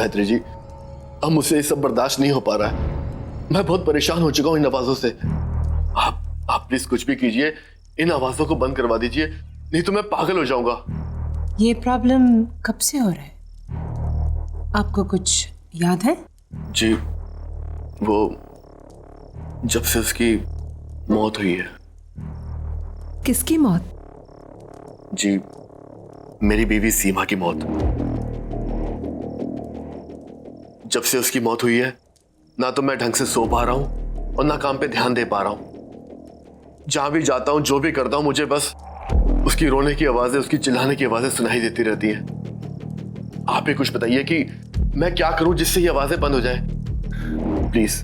गायत्री जी, अब मुझसे ये सब बर्दाश्त नहीं हो पा रहा है। मैं बहुत परेशान हो चुका हूँ इन आवाजों से। आप प्लीज कुछ भी कीजिए, इन आवाजों को बंद करवा दीजिए, नहीं तो मैं पागल हो जाऊंगा। ये प्रॉब्लम कब से हो रहा है? आपको कुछ याद है? जी, वो जब से उसकी मौत हुई है। किसकी मौत? जी, मेरी बीवी सीमा की मौत। जब से उसकी मौत हुई है, ना तो मैं ढंग से सो पा रहा हूं और ना काम पे ध्यान दे पा रहा हूं। जहां भी जाता हूं, जो भी करता हूं, मुझे बस उसकी रोने की आवाजें, उसकी चिल्लाने की आवाजें सुनाई देती रहती हैं। आप ही कुछ बताइए कि मैं क्या करूं जिससे ये आवाजें बंद हो जाए। Please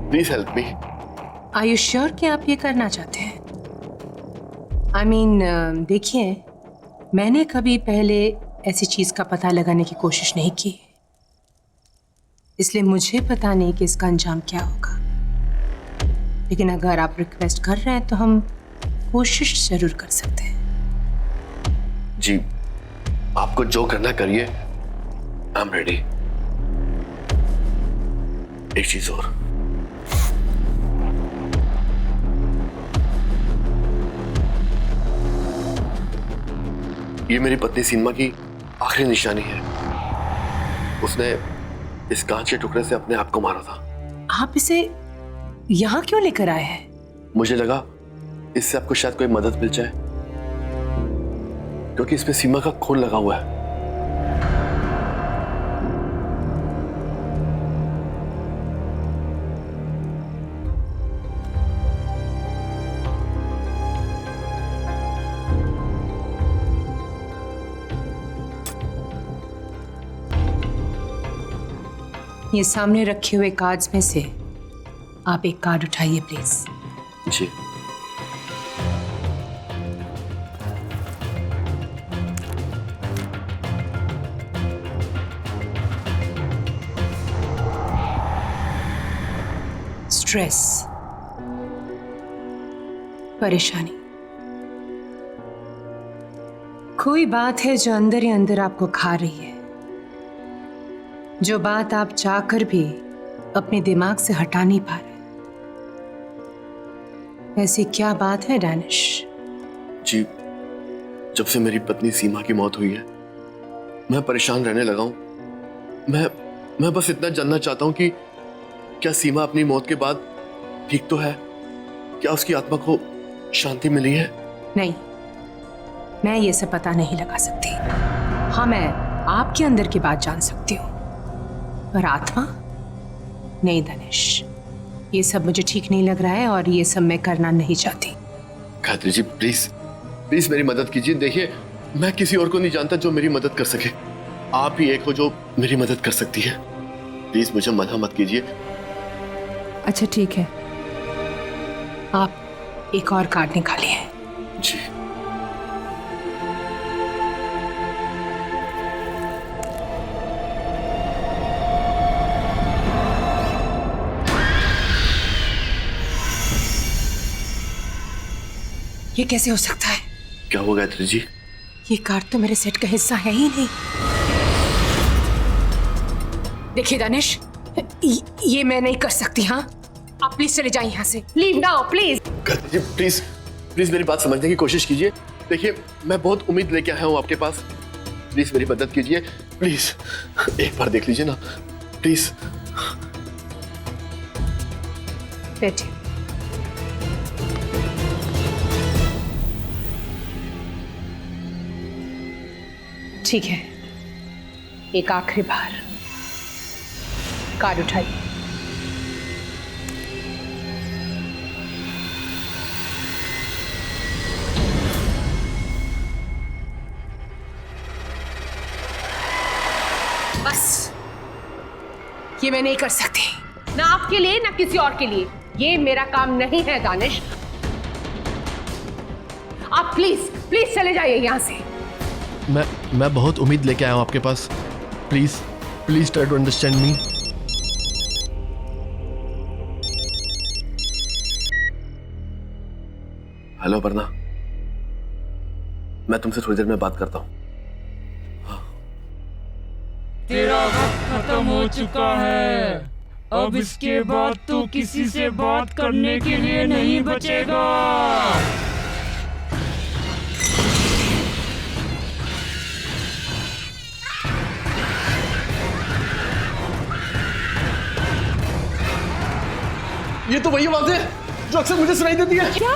please help me. Are you sure कि आप ये करना चाहते हैं? आई मीन, देखिए, मैंने कभी पहले ऐसी चीज का पता लगाने की कोशिश नहीं की, इसलिए मुझे पता नहीं कि इसका अंजाम क्या होगा। लेकिन अगर आप रिक्वेस्ट कर रहे हैं तो हम कोशिश जरूर कर सकते हैं। जी, आपको जो करना करिए, आई एम रेडी। एक चीज और, ये मेरी पत्नी सीमा की आखिरी निशानी है। उसने इस कांच के टुकड़े से अपने आप को मारा था। आप इसे यहाँ क्यों लेकर आए हैं? मुझे लगा इससे आपको शायद कोई मदद मिल जाए, क्योंकि इसमें सीमा का खून लगा हुआ है। ये सामने रखे हुए कार्ड्स में से आप एक कार्ड उठाइए प्लीज। जी। स्ट्रेस, परेशानी, कोई बात है जो अंदर ही अंदर आपको खा रही है, जो बात आप चाहकर भी अपने दिमाग से हटा नहीं पा रहे। ऐसी क्या बात है डैनिश? जी, जब से मेरी पत्नी सीमा की मौत हुई है, मैं परेशान रहने लगा हूं। मैं बस इतना जानना चाहता हूं कि क्या सीमा अपनी मौत के बाद ठीक तो है? क्या उसकी आत्मा को शांति मिली है? नहीं, मैं ये सब पता नहीं लगा सकती। हाँ, मैं आपके अंदर की बात जान सकती हूँ, पर आत्मा नहीं दानिश, ये सब मुझे ठीक नहीं लग रहा है और ये सब मैं करना नहीं चाहती। गायत्री जी, प्लीज प्लीज मेरी मदद कीजिए। देखिए, मैं किसी और को नहीं जानता जो मेरी मदद कर सके। आप ही एक हो जो मेरी मदद कर सकती है। प्लीज मुझे मना मत कीजिए। अच्छा ठीक है, आप एक और कार्ड निकालिए। जी। ये कैसे हो सकता है? क्या हुआ गायत्री जी? ये कार्ड तो मेरे सेट का हिस्सा है ही नहीं। देखिए दानिश, ये मैं नहीं कर सकती। हाँ, आप प्लीज चले जाइए यहाँ से। Leave now please. Gayatri ji, please please मेरी बात समझने की कोशिश कीजिए। देखिए, मैं बहुत उम्मीद लेके आया हूँ आपके पास। प्लीज मेरी मदद कीजिए, प्लीज एक बार देख लीजिए ना, प्लीज। बैठिए। ठीक है, एक आखिरी बार कार्ड उठाइए। बस, ये मैं नहीं कर सकती, ना आपके लिए ना किसी और के लिए। ये मेरा काम नहीं है दानिश। आप प्लीज प्लीज चले जाइए यहाँ से। मैं बहुत उम्मीद लेके आया हूँ आपके पास। Please please try to understand me. Hello Aparna, मैं तुमसे थोड़ी देर में बात करता हूँ। हाँ। खत्म हो चुका है। अब इसके बाद तू किसी से बात करने के लिए नहीं बचेगा। ये तो वही आवाज़ है जो अक्सर मुझे सुनाई देती है। क्या?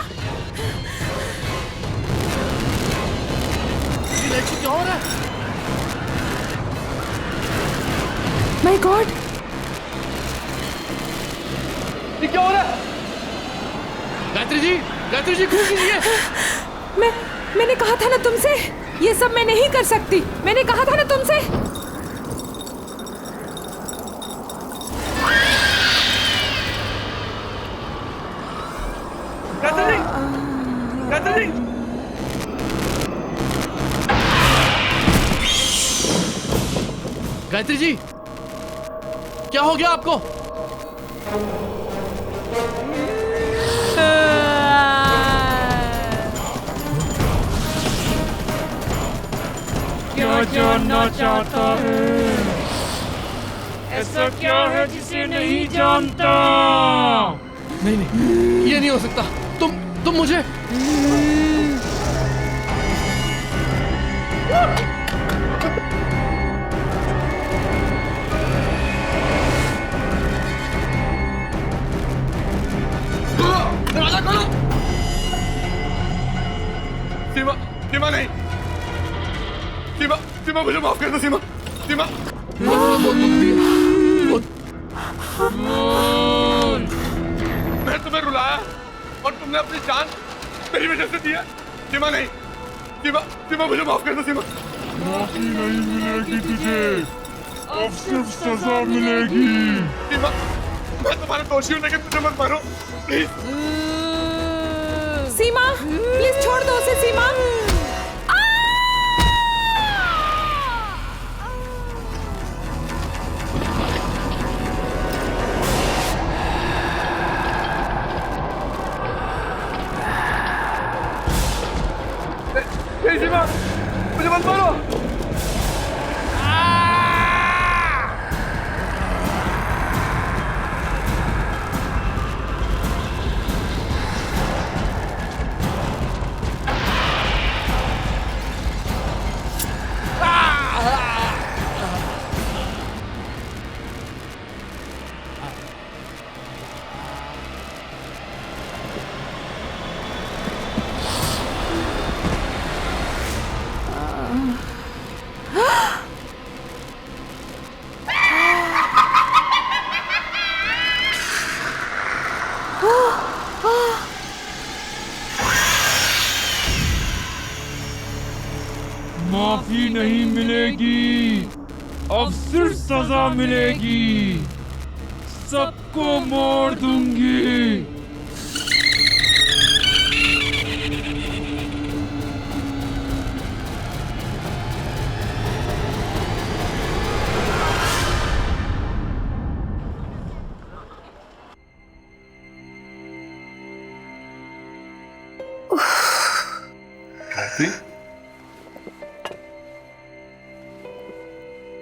ये लाइट से क्या हो रहा है? माय गॉड, ये क्या हो रहा है? गायत्री जी खूब कीजिए। मैंने कहा था ना तुमसे, ये सब मैं नहीं कर सकती। मैंने कहा था ना तुमसे। गायत्री गायत्री जी, क्या हो गया आपको? क्या जानना चाहता है? ऐसा क्या है जिसे नहीं जानता? नहीं, ये नहीं हो सकता। तुम मुझे दरवाजा खोलो। सीमा नहीं। सीमा मुझे माफ कर दो। सीमा मैं तुम्हें रुलाया और तुमने अपनी जान मेरी वजह से दी है। सीमा नहीं। सीमा मुझे माफ कर दो। सीमा माफी नहीं मिलेगी तुझे, अब सिर्फ सजा मिलेगी। सीमा, मैं तुम्हारा दोषी हूँ लेकिन मुझे मत मारो प्लीज। सीमा, प्लीज छोड़ दो उसे। सीमा, सीमा मुझे मत मारो। माफी नहीं मिलेगी, अब सिर्फ सजा मिलेगी। सबको मोड़ दूंगी।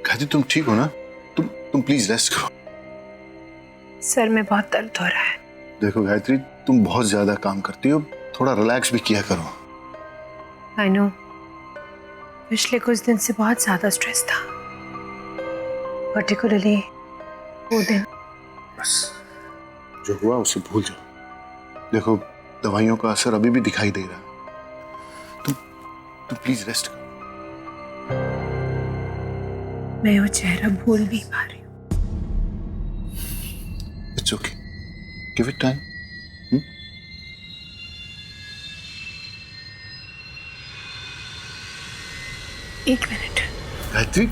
गायत्री, तुम ठीक हो ना? तुम प्लीज रेस्ट करो। सर में बहुत दर्द हो रहा है। देखो गायत्री, तुम बहुत ज्यादा काम करती हो, थोड़ा रिलैक्स भी किया करो। आई नो, पिछले कुछ दिन से बहुत ज्यादा स्ट्रेस था, पर्टिकुलरली वो दिन। बस जो हुआ उसे भूल जाओ। देखो, दवाइयों का असर अभी भी दिखाई दे रहा है। तुम प्लीज रेस्ट करो। मैं वो चेहरा भूल नहीं पा रही हूँ। It's okay, give it time. एक मिनट। गायत्री,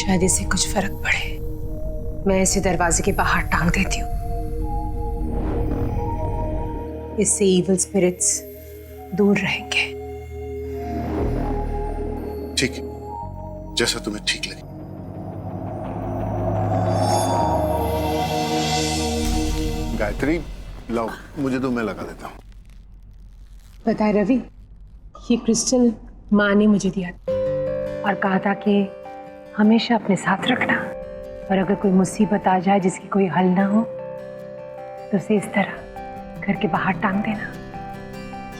शायद इससे कुछ फर्क पड़े। मैं इसे दरवाजे के बाहर टांग देती हूँ। इससे इविल स्पिरिट्स दूर रहेंगे। ठीक, जैसा तुम्हें ठीक लगे। गायत्री लाओ, मुझे तो मैं लगा देता हूँ। पता है रवि, ये क्रिस्टल माँ ने मुझे दिया था और कहा था कि हमेशा अपने साथ रखना, और अगर कोई मुसीबत आ जाए जिसकी कोई हल ना हो तो उसे इस तरह घर के बाहर टांग देना।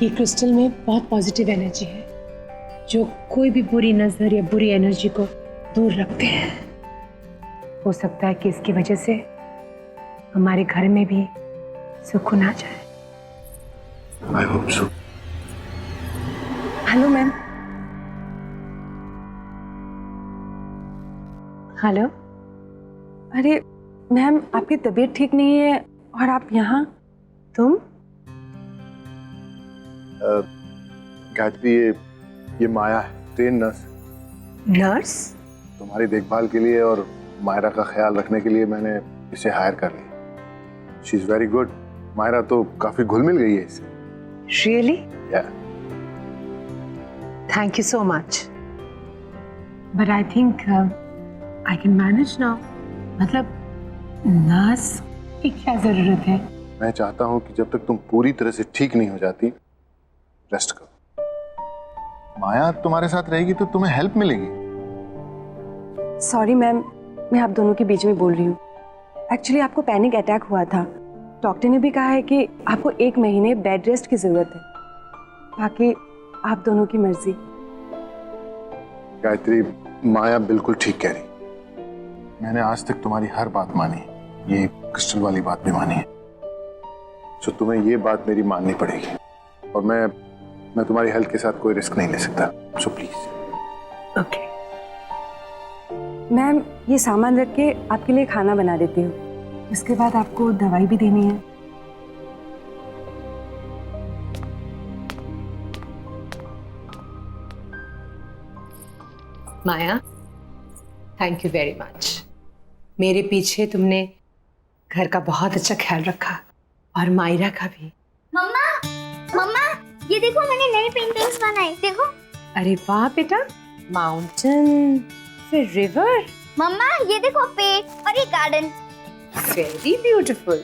ये क्रिस्टल में बहुत पॉजिटिव एनर्जी है जो कोई भी बुरी नजर या बुरी एनर्जी को दूर रखते हैं। हो सकता है कि इसकी वजह से हमारे घर में भी सुकून आ जाए। I hope so. Hello ma'am. Hello. अरे मैम, आपकी तबीयत ठीक नहीं है और आप यहाँ? तुम? गायत्री, ये माया है, ट्रेन नर्स। नर्स? तुम्हारी देखभाल के लिए और मायरा का ख्याल रखने के लिए मैंने इसे हायर कर लिया। She is very good. Myra तो काफी घुल मिल गई है इससे। Really? Yeah. Thank you so much, but I think I can manage now. मतलब नर्स की क्या जरूरत है? मैं चाहता हूँ कि जब तक तुम पूरी तरह से ठीक नहीं हो जाती, रेस्ट करो। माया तुम्हारे साथ रहेगी तो तुम्हें हेल्प मिलेगी। सॉरी मैम, मैं आप दोनों के बीच में बोल रही हूँ। एक्चुअली आपको पैनिक अटैक हुआ था। डॉक्टर ने भी कहा है कि आपको 1 महीने बेड रेस्ट की जरूरत है। बाकी आप दोनों की मर्जी। गायत्री, माया बिल्कुल ठीक कह रही। मैंने आज तक तुम्हारी हर बात मानी, ये क्रिस्टल वाली बात भी मानी है। तो तुम्हें ये बात मेरी माननी पड़ेगी, और मैं तुम्हारी हेल्थ के साथ कोई रिस्क नहीं ले सकता। So please. ओके। मैम, ये सामान रख के आपके लिए खाना बना देती हूँ। उसके बाद आपको दवाई भी देनी है। माया, थैंक यू वेरी मच। मेरे पीछे तुमने घर का बहुत अच्छा ख्याल रखा, और मायरा का भी। मम्मा, मम्मा, ये देखो मैंने नई पेंटिंग्स बनाई, देखो। अरे वाह बेटा, माउंटेन, फिर रिवर। मम्मा, ये देखो पेड़ और ये गार्डन। Very beautiful.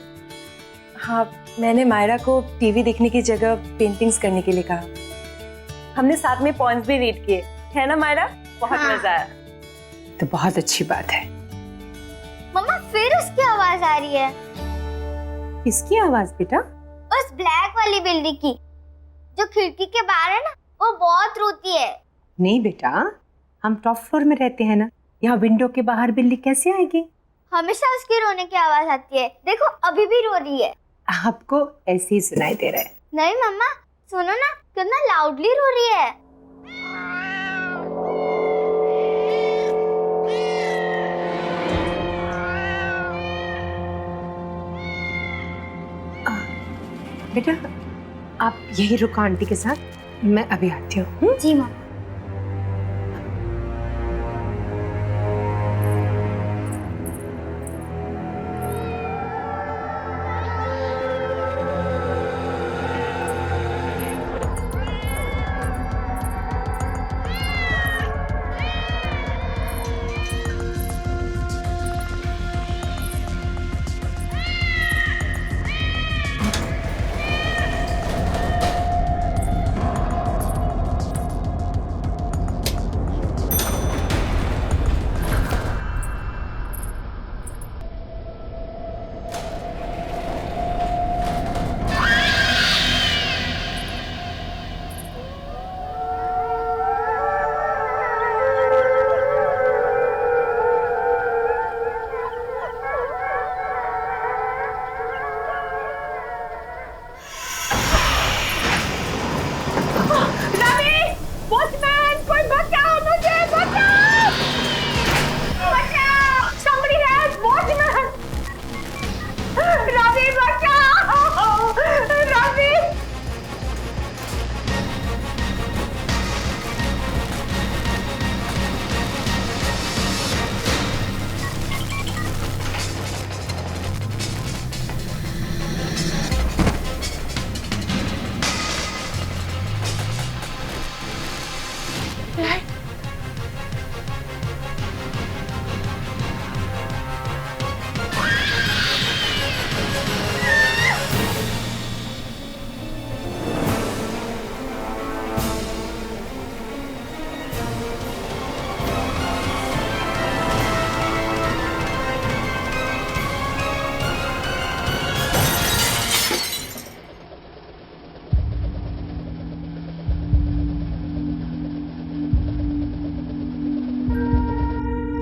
हाँ, मैंने मायरा को टीवी देखने की जगह पेंटिंग्स करने के लिए कहा। हमने साथ में पॉइंट्स भी रीड किए, है ना मायरा? बहुत हाँ। मजा आया। तो बहुत अच्छी बात है। मम्मा, फिर उसकी आवाज आ रही है। किसकी आवाज बेटा? उस ब्लैक वाली बिल्ली की, जो खिड़की के बाहर है ना, वो बहुत रोती है। नहीं बेटा, हम टॉप फ्लोर में रहते हैं ना, यहाँ विंडो के बाहर बिल्ली कैसे आएगी? हमेशा उसके रोने की आवाज आती है, देखो अभी भी रो रही है। आपको ऐसे ही सुनाई दे रहा है। नहीं मम्मा, सुनो ना, कितना लाउडली रो रही है। बेटा, आप यही रुको आंटी के साथ, मैं अभी आती हूँ। जी मम्मा।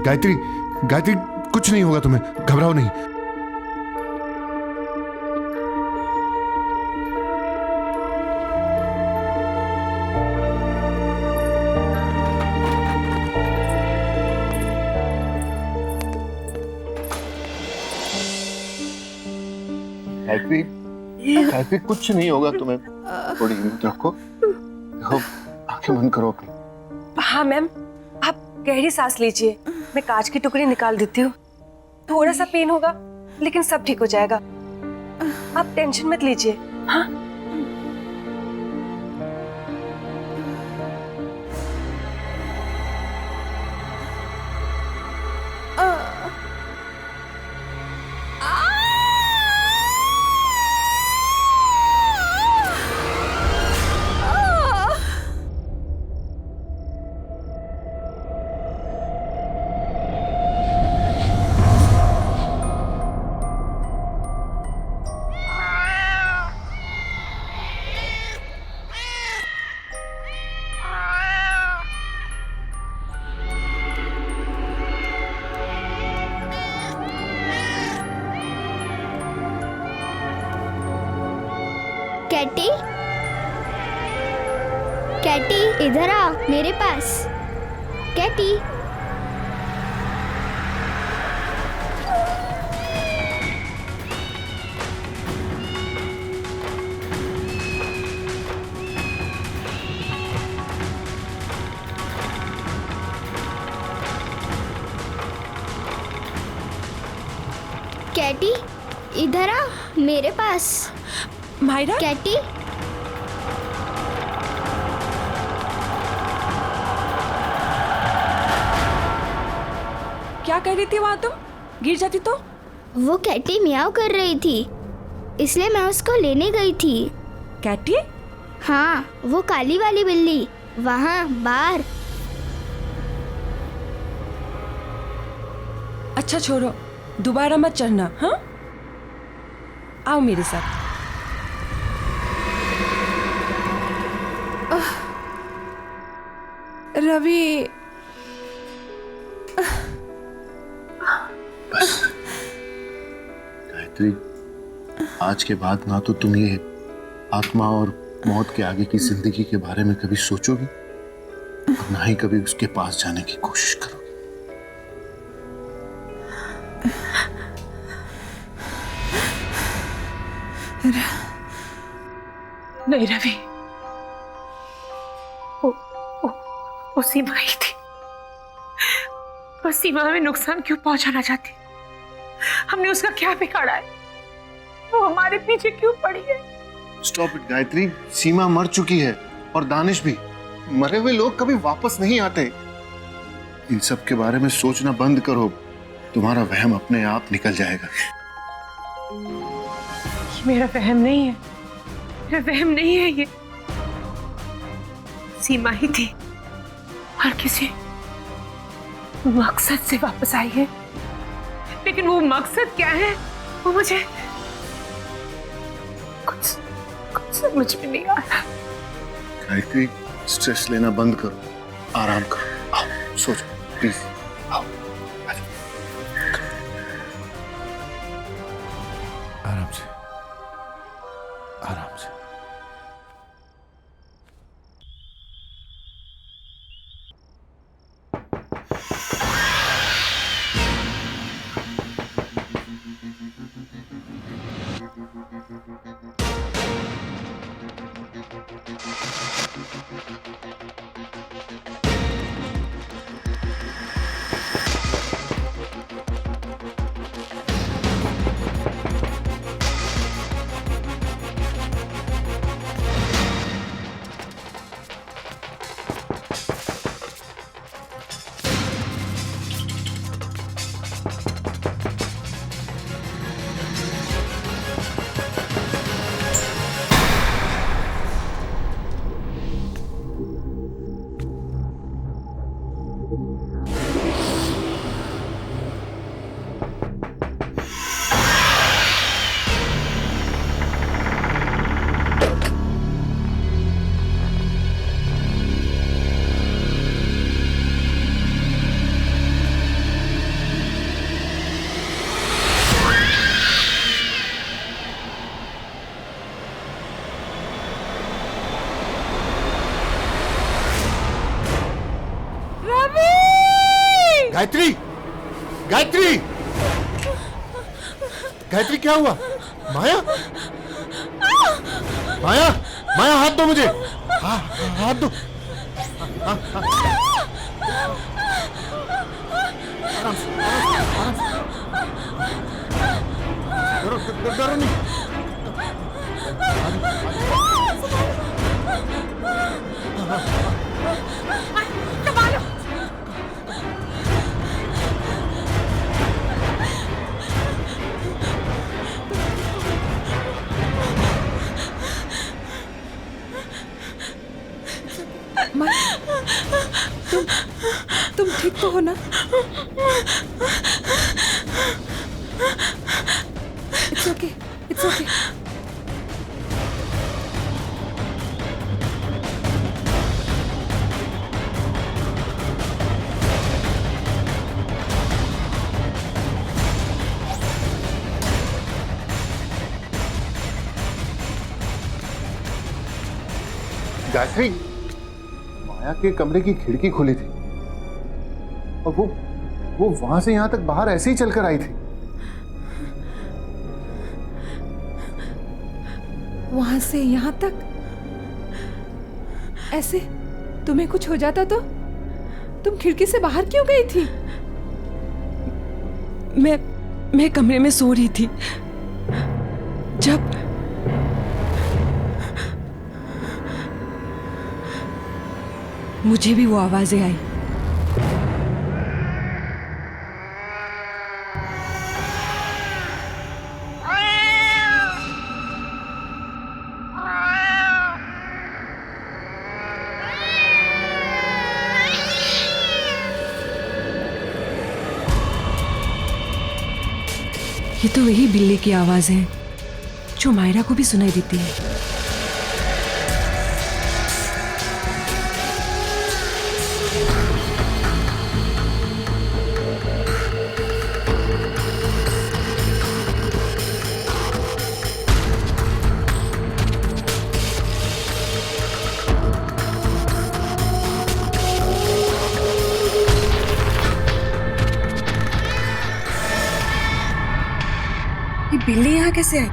गायत्री, गायत्री कुछ नहीं होगा तुम्हें, घबराओ नहीं। गायत्री, गायत्री कुछ नहीं होगा तुम्हें, थोड़ी हिम्मत रखो। देखो, आंखें बंद करो अपनी। हाँ मैम, आप गहरी सांस लीजिए, मैं कांच की टुकड़ी निकाल देती हूँ। थोड़ा सा पेन होगा लेकिन सब ठीक हो जाएगा, आप टेंशन मत लीजिए। हाँ कैटी, कैटी इधर आ मेरे पास। कैटी, कैटी इधर आ मेरे पास। मायरा, कैटी, क्या कर रही थी वहां तुम? गिर जाती तो? वो कैटी मियाओ कर रही थी, इसलिए मैं उसको लेने गई थी। कैटी? हाँ, वो काली वाली बिल्ली वहाँ बाहर। अच्छा छोड़ो, दोबारा मत चढ़ना। हाँ, आओ मेरे साथ। रवि, गायत्री, आज के बाद ना तो तुम ये आत्मा और मौत के आगे की जिंदगी के बारे में कभी सोचोगी और ना ही कभी उसके पास जाने की कोशिश करोगी। नहीं रवि, वो सीमा ही थी। वो सीमा में नुकसान क्यों पहुंचाना चाहती? हमने उसका क्या बिगाड़ा है? वो हमारे पीछे क्यों पड़ी है? स्टॉप इट गायत्री, सीमा मर चुकी है और दानिश भी। मरे हुए लोग कभी वापस नहीं आते। इन सब के बारे में सोचना बंद करो, तुम्हारा वहम अपने आप निकल जाएगा। मेरा वहम नहीं है, मेरा वहम नहीं है ये। सीमा ही थी और किसी मकसद से वापस आई है, लेकिन वो मकसद क्या है वो मुझे कुछ समझ में नहीं आ रहा। गायत्री, स्ट्रेस लेना बंद करो, आराम करो, आओ सो जाओ प्लीज, आओ आराम से, आराम से। गायत्री, गायत्री, गायत्री क्या हुआ? माया, माया, माया हाथ दो मुझे, हाथ दो। आराम से, आराम से। डरो नहीं। तुम ठीक तो हो ना? It's okay, it's okay. Gayatri, Maya के कमरे की खिड़की खुली थी और वो वहां से यहां तक बाहर ऐसे ही चलकर आई थी। वहां से यहां तक ऐसे? तुम्हें कुछ हो जाता तो? तुम खिड़की से बाहर क्यों गई थी? मैं कमरे में सो रही थी जब मुझे भी वो आवाजें आई। ये तो वही बिल्ली की आवाज है जो मायरा को भी सुनाई देती है। ये बिल्ली यहाँ कैसे आई?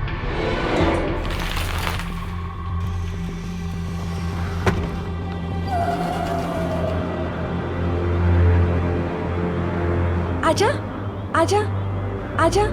आजा, आजा, आजा।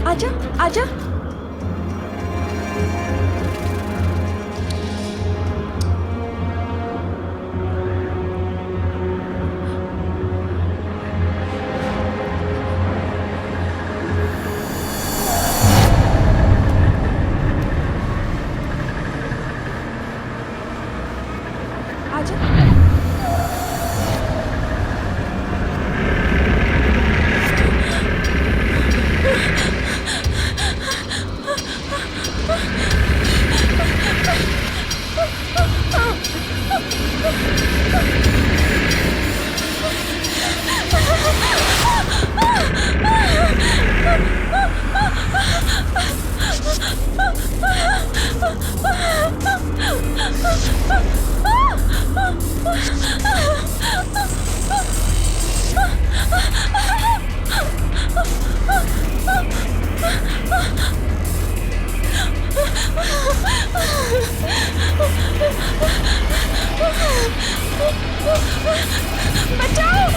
आजा, आजा। बचाओ!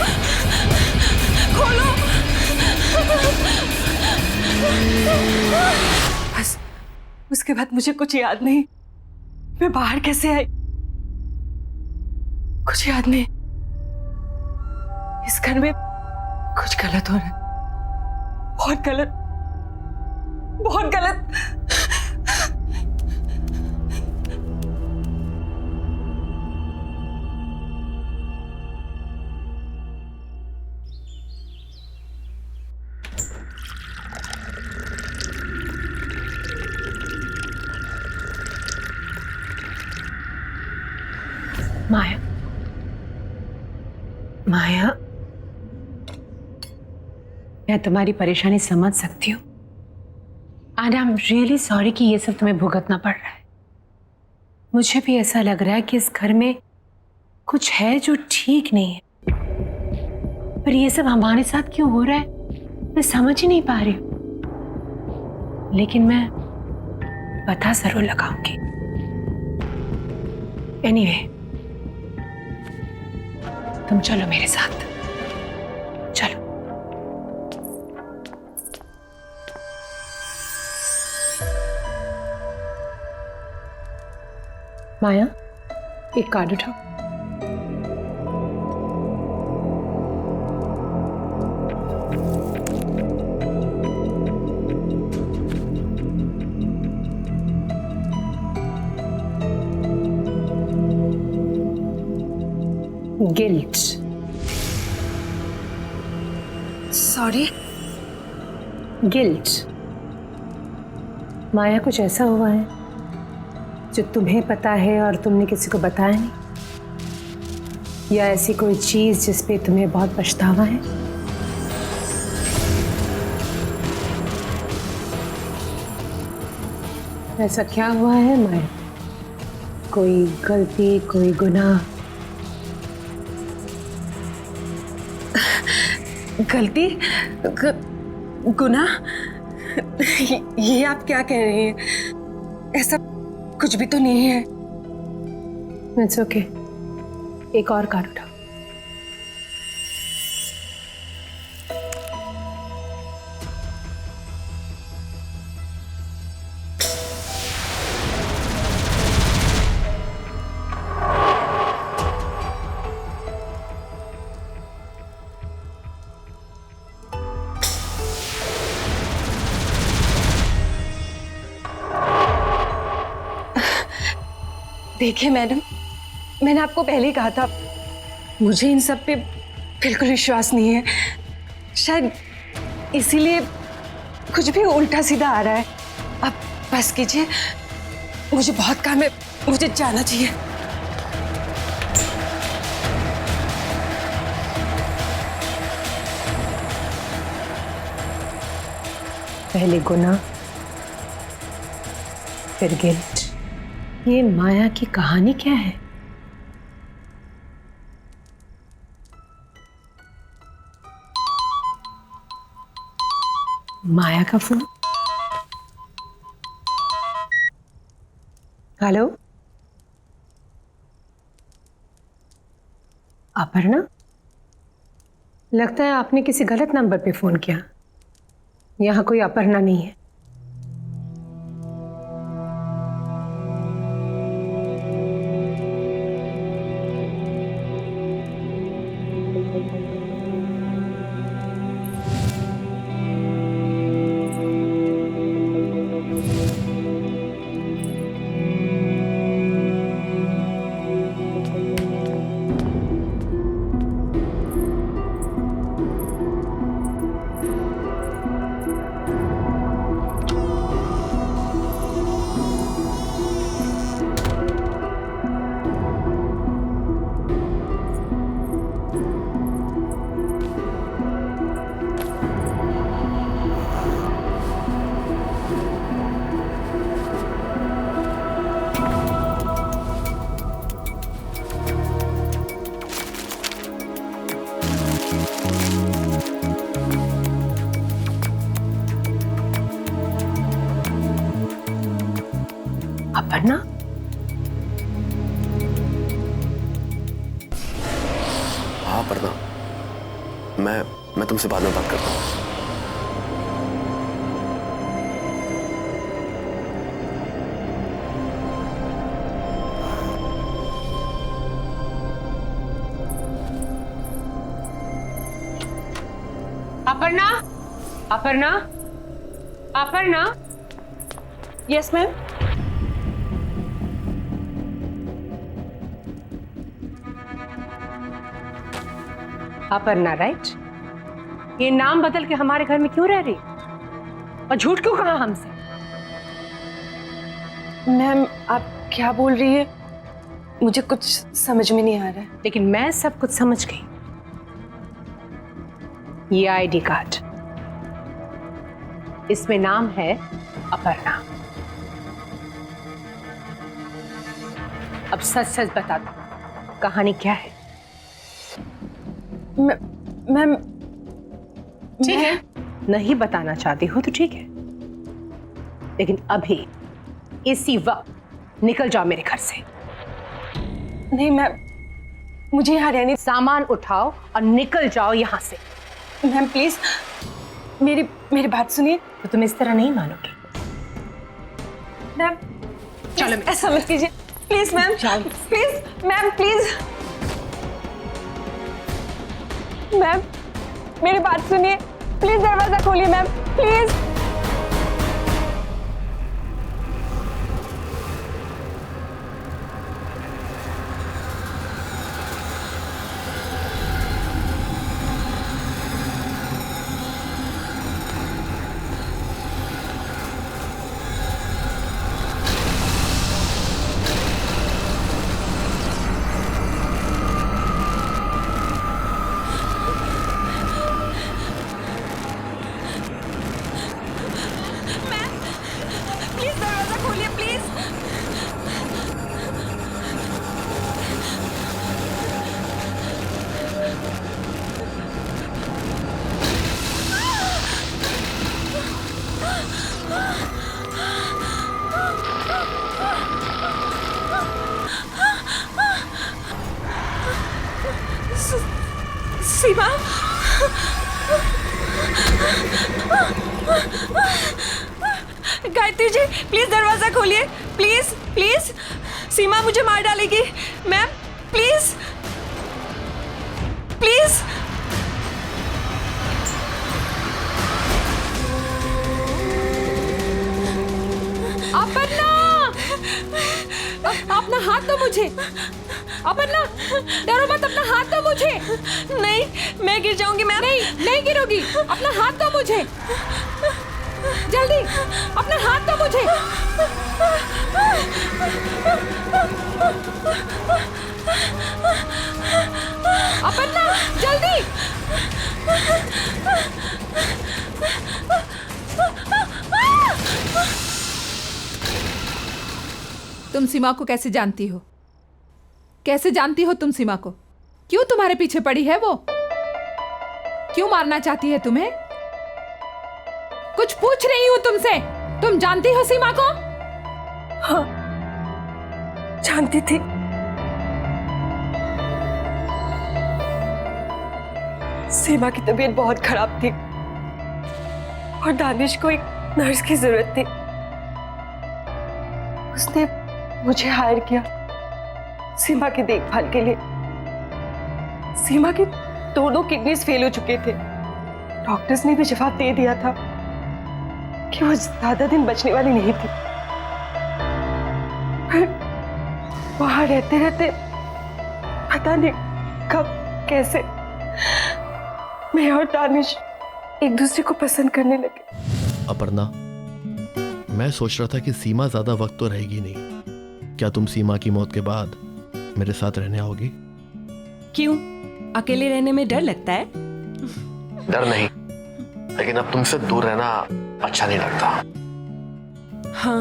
खोलो! बस उसके बाद मुझे कुछ याद नहीं। मैं बाहर कैसे आई कुछ याद नहीं। इस घर में कुछ गलत हो रहा है, बहुत गलत, बहुत गलत। माया, माया, मैं तुम्हारी परेशानी समझ सकती हूँ। And I am really sorry कि ये सब तुम्हें भुगतना पड़ रहा है। मुझे भी ऐसा लग रहा है कि इस घर में कुछ है जो ठीक नहीं है, पर ये सब हमारे साथ क्यों हो रहा है मैं समझ ही नहीं पा रही हूँ। लेकिन मैं पता जरूर लगाऊंगी। एनीवे, तुम चलो मेरे साथ, चलो। माया, एक कार्ड उठाओ। गिल्ट। सॉरी। गिल्ट। माया, कुछ ऐसा हुआ है जो तुम्हें पता है और तुमने किसी को बताया नहीं, या ऐसी कोई चीज जिस पे तुम्हें बहुत पछतावा है? ऐसा क्या हुआ है माया? कोई गलती, कोई गुनाह? गलती? गुनाह? ये आप क्या कह रही हैं? ऐसा कुछ भी तो नहीं है। इट्स ओके, एक और कार्ड उठाओ। देखिए मैडम, मैंने आपको पहले ही कहा था, मुझे इन सब पे बिल्कुल विश्वास नहीं है। शायद इसीलिए कुछ भी उल्टा सीधा आ रहा है। अब बस कीजिए, मुझे बहुत काम है, मुझे जाना चाहिए। पहले गुनाह, फिर गिल्ट। ये माया की कहानी क्या है? माया का फोन। हेलो, अपर्णा? लगता है आपने किसी गलत नंबर पे फोन किया। यहाँ कोई अपर्णा नहीं है। अपर्णा? हाँ अपर्णा, मैं तुमसे बाद में बात करता हूँ। Aparna, Aparna, Aparna. Yes ma'am. Aparna, right? ये नाम बदल के हमारे घर में क्यों रह रही और झूठ क्यों कहा हमसे? मैम, आप क्या बोल रही है? मुझे कुछ समझ में नहीं आ रहा है। लेकिन मैं सब कुछ समझ गई। ये आईडी कार्ड, इसमें नाम है अपर्णा। अब सच सच बता दो, कहानी क्या है? मैम ठीक है, नहीं बताना चाहती हो तो ठीक है, लेकिन अभी इसी वक्त निकल जाओ मेरे घर से। नहीं मैम, मुझे यहाँ रहने। सामान उठाओ और निकल जाओ यहाँ से। मैम प्लीज मेरी बात सुनिए। तो तुम इस तरह नहीं मानोगे। मैम चलो ऐसा मत कीजिए please ma'am. Please ma'am, please ma'am मेरी बात सुनिए, प्लीज दरवाजा खोलिए ma'am, please. Seema, Gayatri ji please दरवाजा खोलिए, प्लीज प्लीज। सीमा मुझे मार डालेगी मैम, प्लीज प्लीज। अपर्णा, अपना हाथ दो मुझे। अपर्णा डरो मत, अपना हाथ दो मुझे। नहीं, मैं गिर जाऊंगी मैम। नहीं गिरोगी, अपना हाथ दो मुझे, जल्दी अपना हाथ दो मुझे। अपर्णा जल्दी। तुम सीमा को कैसे जानती हो? कैसे जानती हो तुम सीमा को? क्यों तुम्हारे पीछे पड़ी है वो? क्यों मारना चाहती है तुम्हें? कुछ पूछ रही हूं तुमसे। तुम जानती हो सीमा को? हाँ जानती थी। सीमा की तबीयत बहुत खराब थी और दानिश को एक नर्स की जरूरत थी। उसने मुझे हायर किया सीमा की देखभाल के लिए। सीमा की दोनों किडनीज फेल हो चुके थे। डॉक्टर्स ने भी जवाब दे दिया था कि वो ज्यादा दिन बचने वाली नहीं थी। फिर वहां रहते रहते पता नहीं कब कैसे मैं और दानिश एक दूसरे को पसंद करने लगे। अपर्णा, मैं सोच रहा था कि सीमा ज्यादा वक्त तो रहेगी नहीं। क्या तुम सीमा की मौत के बाद मेरे साथ रहने आओगी? क्यों, अकेले रहने में डर लगता है? डर नहीं, लेकिन अब तुमसे दूर रहना अच्छा नहीं लगता। हाँ,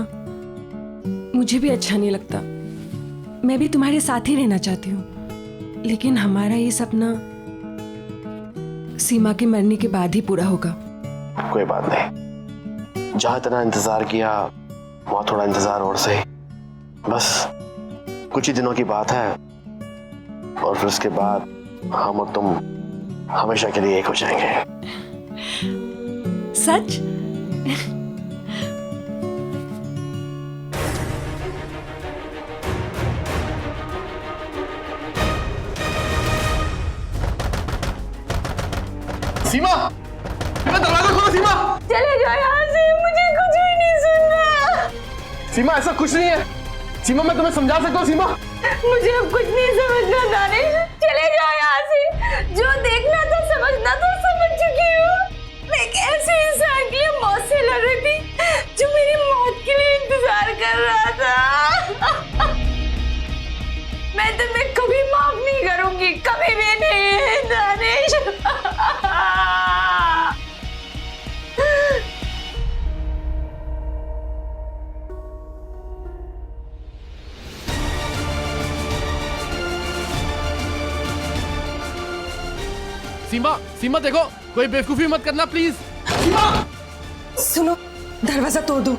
मुझे भी अच्छा नहीं लगता। मैं भी तुम्हारे साथ ही रहना चाहती हूँ, लेकिन हमारा ये सपना सीमा के मरने के बाद ही पूरा होगा। कोई बात नहीं, जहां इतना इंतजार किया वहां थोड़ा इंतजार और सही। बस कुछ ही दिनों की बात है और फिर उसके बाद हम और तुम हमेशा के लिए एक हो जाएंगे। सच? सीमा, दरवाजा खोलो। सीमा चले जाओ यहाँ से, मुझे कुछ भी नहीं सुनना। सीमा, ऐसा कुछ नहीं है। सीमा, मैं तुम्हें समझा सकता हूँ। सीमा, मुझे अब कुछ नहीं समझना दानिश, चले जाओ यहाँ से। जो देखना था समझना था समझ चुकी हूँ। मैं एक ऐसे इंसान के लिए मौत से लड़ रही थी जो मेरी मौत के लिए इंतजार कर रहा था। सीमा सीमा देखो, कोई बेवकूफी मत करना प्लीज। सुनो, दरवाजा तोड़ दो।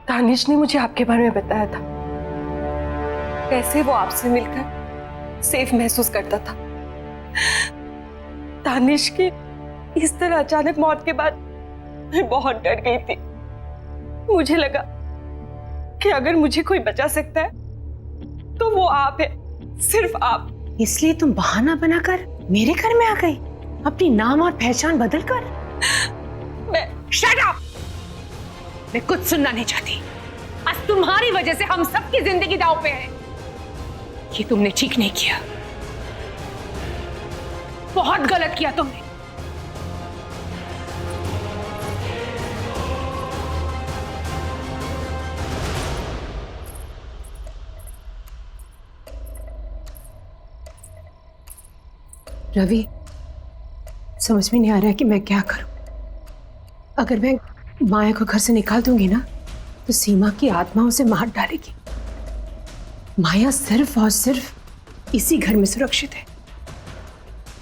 दानिश ने मुझे आपके बारे में बताया था, कैसे वो आपसे मिलकर सेफ महसूस करता था। दानिश की इस तरह अचानक मौत के बाद मैं बहुत डर गई थी। मुझे लगा कि अगर मुझे कोई बचा सकता है तो वो आप है, सिर्फ आप। इसलिए तुम बहाना बनाकर मेरे घर में आ गई, अपनी नाम और पहचान बदलकर। मैं शट अप! मैं कुछ सुनना नहीं चाहती। आज तुम्हारी वजह से हम सबकी जिंदगी दांव पे है। ये तुमने ठीक नहीं किया, बहुत गलत किया तुमने। रवि, समझ में नहीं आ रहा है कि मैं क्या करूं। अगर मैं माया को घर से निकाल दूंगी ना, तो सीमा की आत्मा उसे मार डालेगी। माया सिर्फ और सिर्फ इसी घर में सुरक्षित है,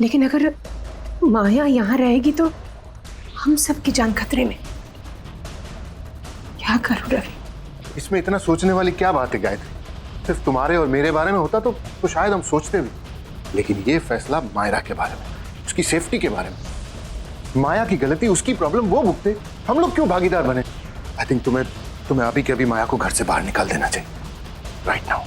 लेकिन अगर माया यहाँ रहेगी तो हम सबकी जान खतरे में। क्या करूं रवि? इसमें इतना सोचने वाली क्या बात है गायत्री? सिर्फ तुम्हारे और मेरे बारे में होता तो शायद हम सोचते भी, लेकिन ये फैसला मायरा के बारे में, उसकी सेफ्टी के बारे में। माया की गलती, उसकी प्रॉब्लम वो भुगते, हम लोग क्यों भागीदार बने? आई थिंक तुम्हें अभी के अभी माया को घर से बाहर निकाल देना चाहिए, राइट नाउ।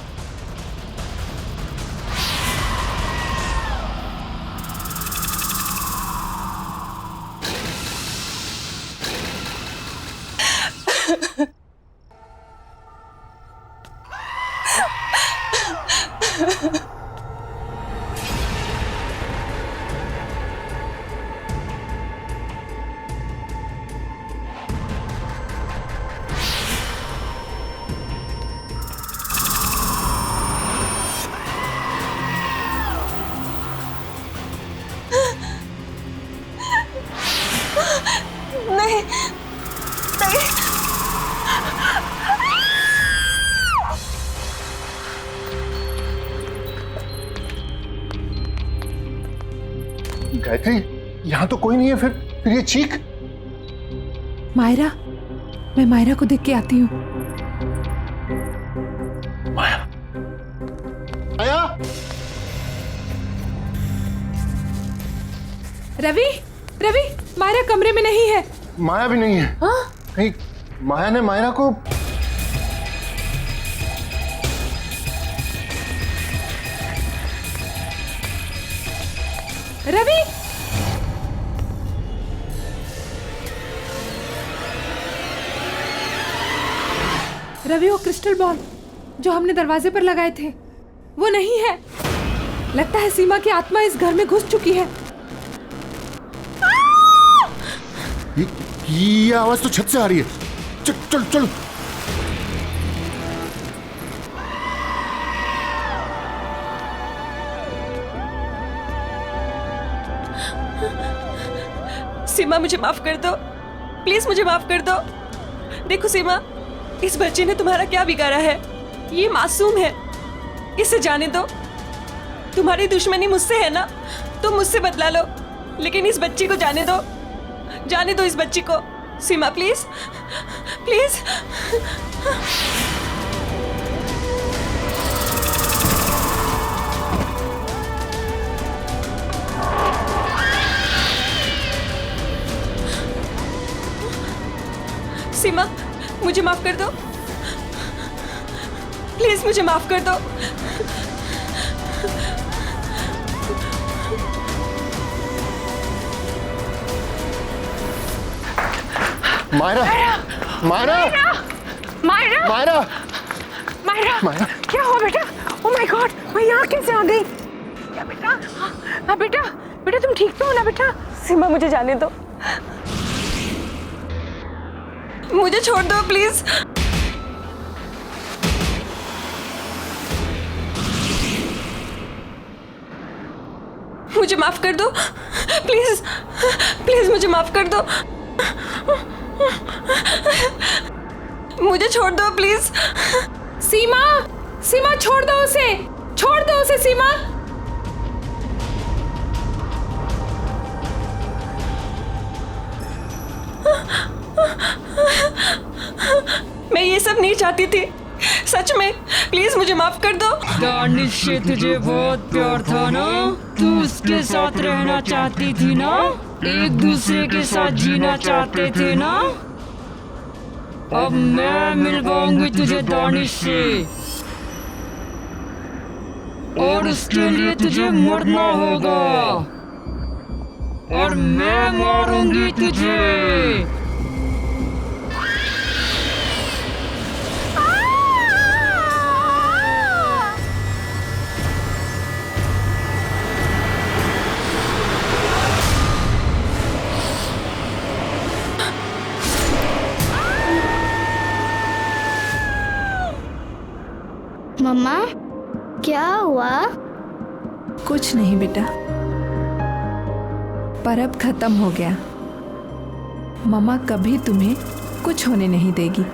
नहीं, नहीं। गायत्री, यहाँ तो कोई नहीं है, फिर ये चीख। मायरा, मैं मायरा को देख के आती हूँ। माया, माया। रवि, रवि, मायरा कमरे में नहीं है। माया भी नहीं है। हाँ? कहीं माया ने मायरा को... रवि, रवि, वो क्रिस्टल बॉल जो हमने दरवाजे पर लगाए थे वो नहीं है। लगता है सीमा की आत्मा इस घर में घुस चुकी है। ये आवाज तो छत से आ रही है। चल चल चल। सीमा, मुझे माफ कर दो, प्लीज मुझे माफ कर दो। देखो सीमा, इस बच्चे ने तुम्हारा क्या बिगाड़ा है? ये मासूम है, इसे जाने दो। तुम्हारी दुश्मनी मुझसे है ना, तो मुझसे बदला लो, लेकिन इस बच्ची को जाने दो, जाने दो इस बच्ची को। सीमा प्लीज, प्लीज। सीमा, मुझे माफ कर दो, प्लीज मुझे माफ कर दो। मायरा, मायरा, मायरा, मायरा, मायरा, मायरा, क्या हुआ बेटा? ओह माय गॉड, मैं यहाँ कैसे आ गई? क्या बेटा? हाँ बेटा, बेटा तुम ठीक तो हो ना बेटा? सीमा, मुझे जाने दो, मुझे छोड़ दो प्लीज। मुझे माफ कर दो, प्लीज प्लीज मुझे माफ कर दो, मुझे छोड़ दो प्लीज। सीमा, सीमा छोड़ दो उसे, छोड़ दो उसे सीमा। मैं ये सब नहीं चाहती थी, सच में, प्लीज मुझे माफ कर दो। दानिश से तुझे बहुत प्यार था ना, तू उसके साथ रहना चाहती थी ना, एक दूसरे के साथ जीना चाहते थे ना। अब मैं मिलवाऊंगी तुझे दानिश से, और उसके लिए तुझे मरना होगा, और मैं मारूंगी तुझे। मम्मा क्या हुआ? कुछ नहीं बेटा, पर अब खत्म हो गया। मम्मा कभी तुम्हें कुछ होने नहीं देगी।